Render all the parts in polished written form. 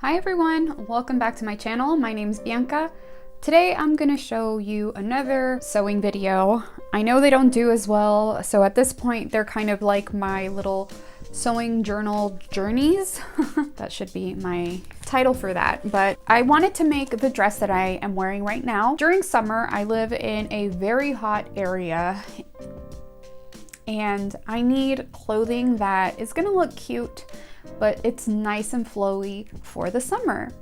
Hi everyone, welcome back to my channel. My name is Bianca. Today I'm going to show you another sewing video. I know they don't do as well, so at this point they're kind of like my little sewing journal journeys. That should be my title for that. But I wanted to make the dress that I am wearing right now. During summer, I live in a very hot area and I need clothing that is going to look cute, but it's nice and flowy for the summer.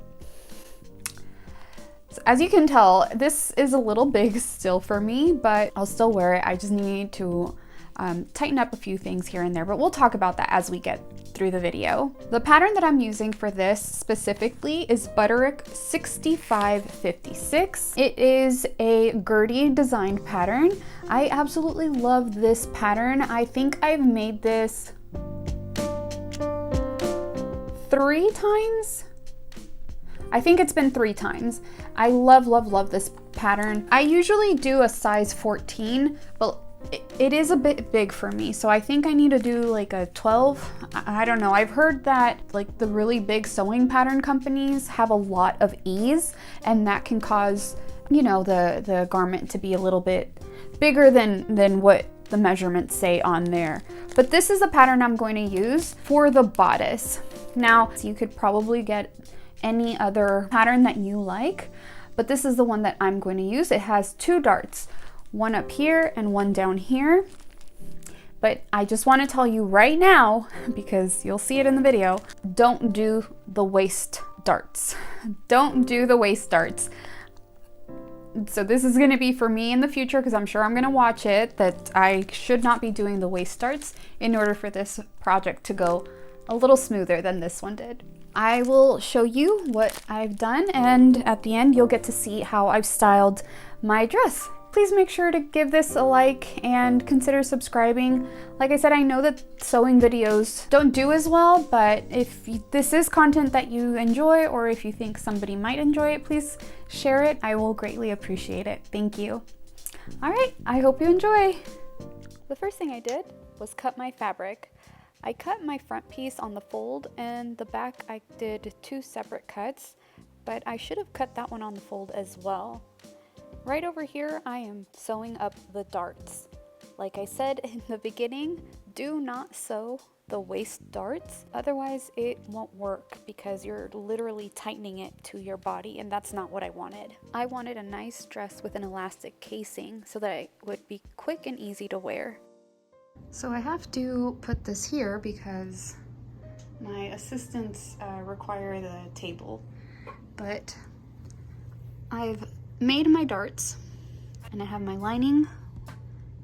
So as you can tell, this is a little big still for me, but I'll still wear it. I just need to tighten up a few things here and there, but we'll talk about that as we get through the video. The pattern that I'm using for this specifically is B6556. It is a Gertie designed pattern. I absolutely love this pattern. I think I've made this 3 times. I think it's been 3 times. I love this pattern. I usually do a size 14, but it is a bit big for me, so I think I need to do like a 12. I don't know. I've heard that like the really big sewing pattern companies have a lot of ease, and that can cause, you know, the garment to be a little bit bigger than what the measurements say on there. But this is the pattern I'm going to use for the bodice. Now, you could probably get any other pattern that you like, but this is the one that I'm going to use. It has 2 darts, one up here and one down here. But I just want to tell you right now, because you'll see it in the video, don't do the waist darts. Don't do the waist darts. So this is going to be for me in the future, because I'm sure I'm going to watch it, that I should not be doing the waist darts in order for this project to go a little smoother than this one did. I will show you what I've done, and at the end you'll get to see how I've styled my dress. Please make sure to give this a like and consider subscribing. Like I said, I know that sewing videos don't do as well, but if this is content that you enjoy, or if you think somebody might enjoy it, please share it. I will greatly appreciate it. Thank you. All right, I hope you enjoy. The first thing I did was cut my fabric. I cut my front piece on the fold, and the back I did 2 separate cuts, but I should have cut that one on the fold as well. Right over here, I am sewing up the darts. Like I said in the beginning, do not sew the waist darts, otherwise it won't work because you're literally tightening it to your body, and that's not what I wanted. I wanted a nice dress with an elastic casing so that it would be quick and easy to wear. So I have to put this here because my assistants require the table, but I've made my darts and I have my lining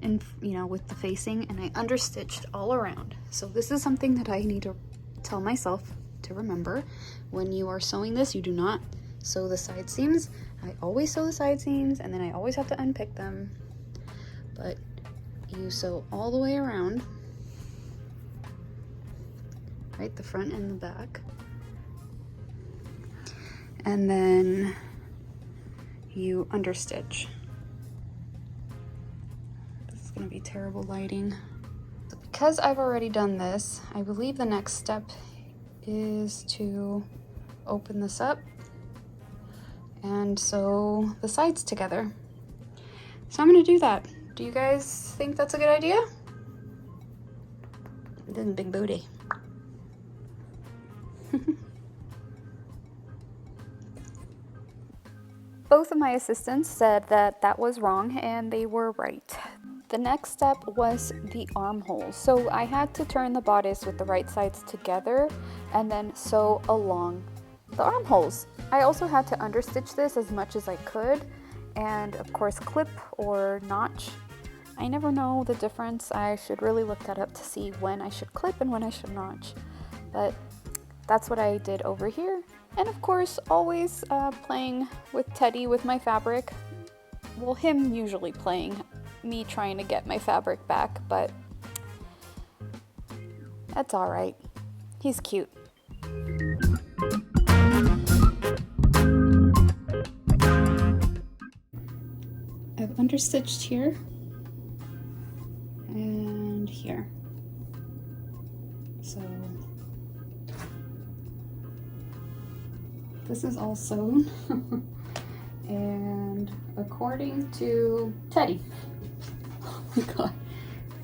and, you know, with the facing, and I understitched all around. So this is something that I need to tell myself to remember. When you are sewing this, you do not sew the side seams. I always sew the side seams, and then I always have to unpick them, but you sew all the way around, right, the front and the back, and then you understitch. This is going to be terrible lighting. So because I've already done this, I believe the next step is to open this up and sew the sides together. So I'm going to do that. Do you guys think that's a good idea? This is big booty. Both of my assistants said that that was wrong, and they were right. The next step was the armholes. So I had to turn the bodice with the right sides together and then sew along the armholes. I also had to understitch this as much as I could, and of course clip or notch. I never know the difference. I should really look that up to see when I should clip and when I should notch. But that's what I did over here. And of course, always playing with Teddy with my fabric. Well, him usually playing, me trying to get my fabric back, but that's all right. He's cute. I've understitched here and here. So This is all sewn. And according to Teddy, oh my god,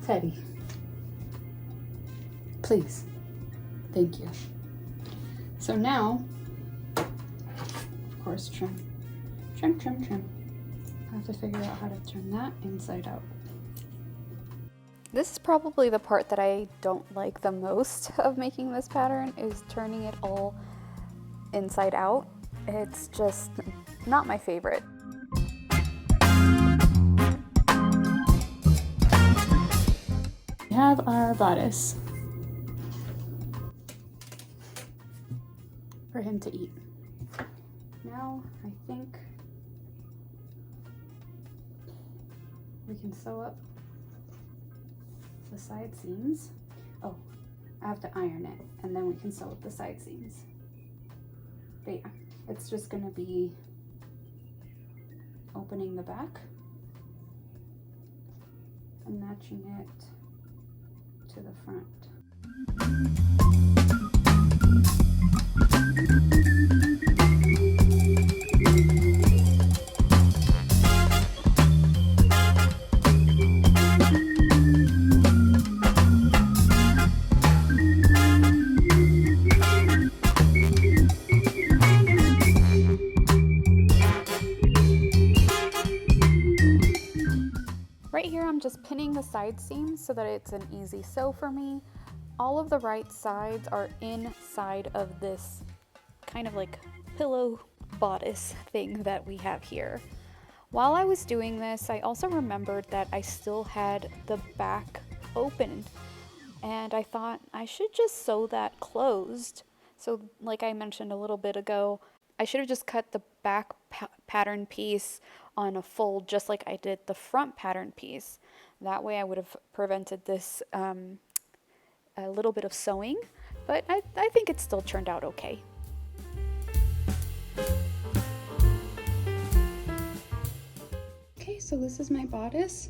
Teddy, please, thank you. So now, of course, trim. I have to figure out how to turn that inside out. This is probably the part that I don't like the most of making this pattern, is turning it all inside out. It's just not my favorite. We have our bodice for him to eat. Now I think we can sew up the side seams. Oh, I have to iron it and then we can sew up the side seams. But yeah, it's just gonna be opening the back and matching it to the front. Right here, I'm just pinning the side seams so that it's an easy sew for me. All of the right sides are inside of this kind of like pillow bodice thing that we have here. While I was doing this, I also remembered that I still had the back open, and I thought I should just sew that closed. So like I mentioned a little bit ago, I should have just cut the back pattern piece on a fold just like I did the front pattern piece. That way I would have prevented this a little bit of sewing, but I think it still turned out okay. Okay, so this is my bodice.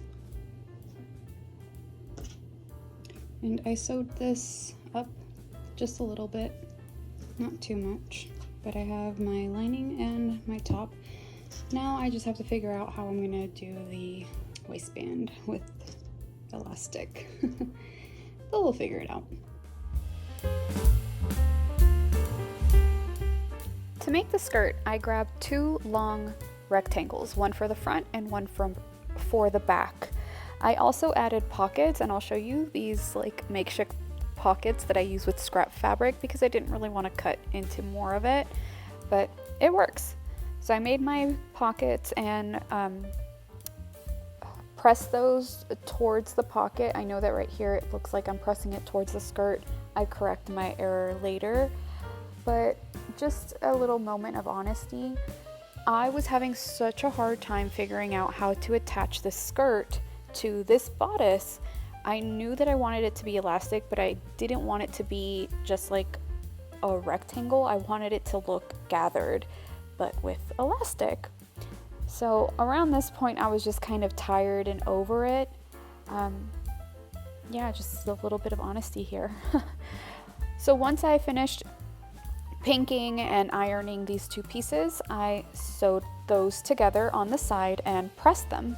And I sewed this up just a little bit, not too much, but I have my lining and my top. Now I just have to figure out how I'm gonna do the waistband with elastic. But we'll figure it out. To make the skirt, I grabbed two long rectangles, one for the front and one for the back. I also added pockets, and I'll show you these like makeshift pockets that I use with scrap fabric because I didn't really want to cut into more of it, but it works. So I made my pockets and press those towards the pocket. I know that right here it looks like I'm pressing it towards the skirt. I correct my error later, but just a little moment of honesty. I was having such a hard time figuring out how to attach this skirt to this bodice. I knew that I wanted it to be elastic, but I didn't want it to be just like a rectangle. I wanted it to look gathered, but with elastic. So around this point, I was just kind of tired and over it. Yeah, just a little bit of honesty here. So once I finished pinking and ironing these two pieces, I sewed those together on the side and pressed them.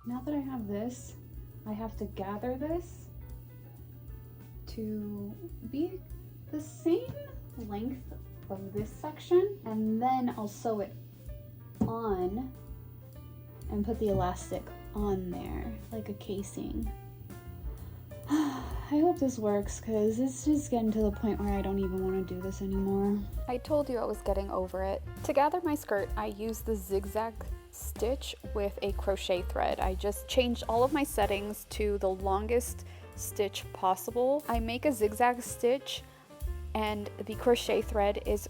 Now that I have this, I have to gather this to be the same length of this section, and then I'll sew it on and put the elastic on there like a casing. I hope this works because it's just getting to the point where I don't even want to do this anymore. I told you I was getting over it. To gather my skirt, I used the zigzag stitch with a crochet thread. I just changed all of my settings to the longest stitch possible. I make a zigzag stitch and the crochet thread is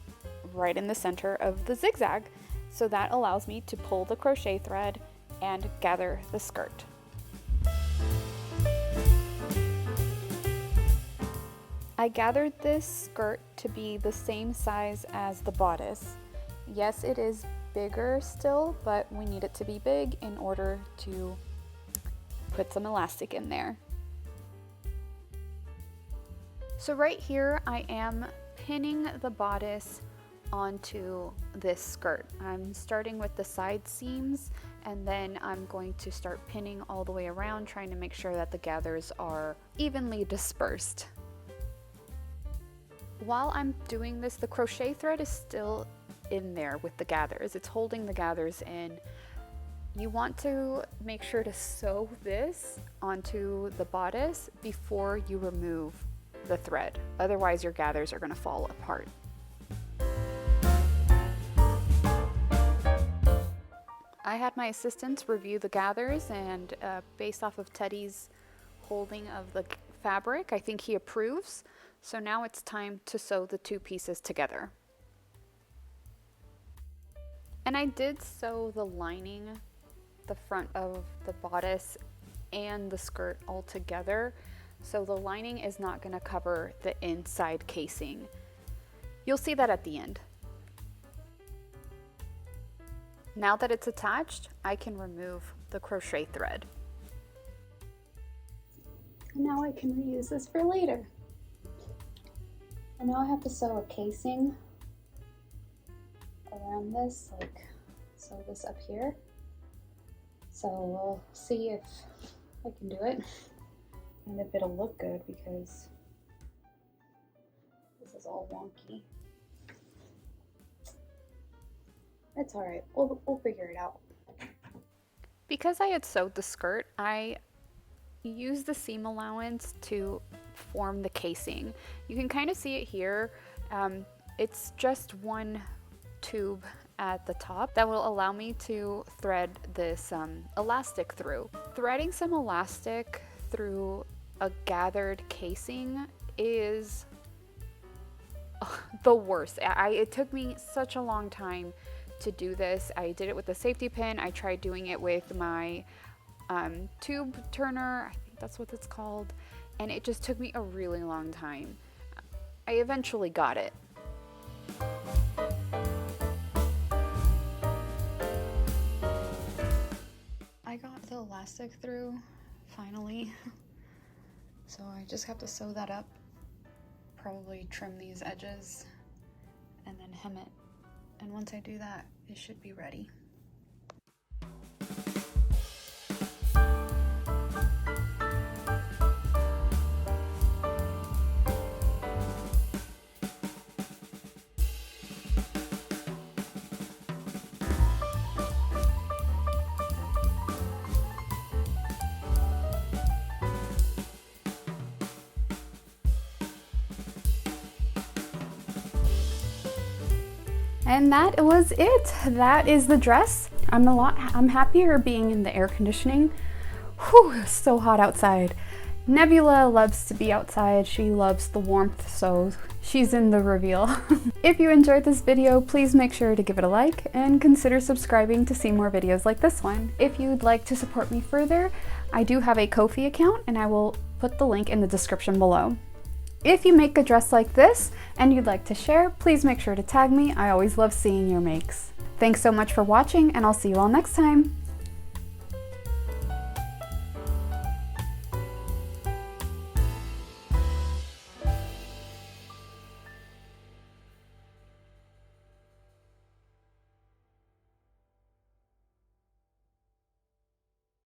right in the center of the zigzag. So that allows me to pull the crochet thread and gather the skirt. I gathered this skirt to be the same size as the bodice. Yes, it is bigger still, but we need it to be big in order to put some elastic in there. So right here, I am pinning the bodice onto this skirt. I'm starting with the side seams, and then I'm going to start pinning all the way around, trying to make sure that the gathers are evenly dispersed. While I'm doing this, the crochet thread is still in there with the gathers. It's holding the gathers in. You want to make sure to sew this onto the bodice before you remove the thread. Otherwise, your gathers are going to fall apart. I had my assistants review the gathers, and based off of Teddy's holding of the fabric, I think he approves. So now it's time to sew the two pieces together. And I did sew the lining, the front of the bodice and the skirt all together, so the lining is not going to cover the inside casing. You'll see that at the end. Now that it's attached, I can remove the crochet thread. And now I can reuse this for later. And now I have to sew a casing around this, like sew this up here. So we'll see if I can do it and if it'll look good, because this is all wonky. It's all right, we'll figure it out. Because I had sewed the skirt, I used the seam allowance to form the casing. You can kind of see it here. It's just one tube at the top that will allow me to thread this elastic through. Threading some elastic through a gathered casing is the worst. It took me such a long time to do this. I did it with a safety pin. I tried doing it with my tube turner, I think that's what it's called, and it just took me a really long time. I eventually got it. I got the elastic through, finally, so I just have to sew that up, probably trim these edges, and then hem it. And once I do that, it should be ready. And that was it. That is the dress. I'm happier being in the air conditioning. Whew, it's so hot outside. Nebula loves to be outside. She loves the warmth, so she's in the reveal. If you enjoyed this video, please make sure to give it a like and consider subscribing to see more videos like this one. If you'd like to support me further, I do have a Ko-fi account, and I will put the link in the description below. If you make a dress like this and you'd like to share, please make sure to tag me. I always love seeing your makes. Thanks so much for watching, and I'll see you all next time.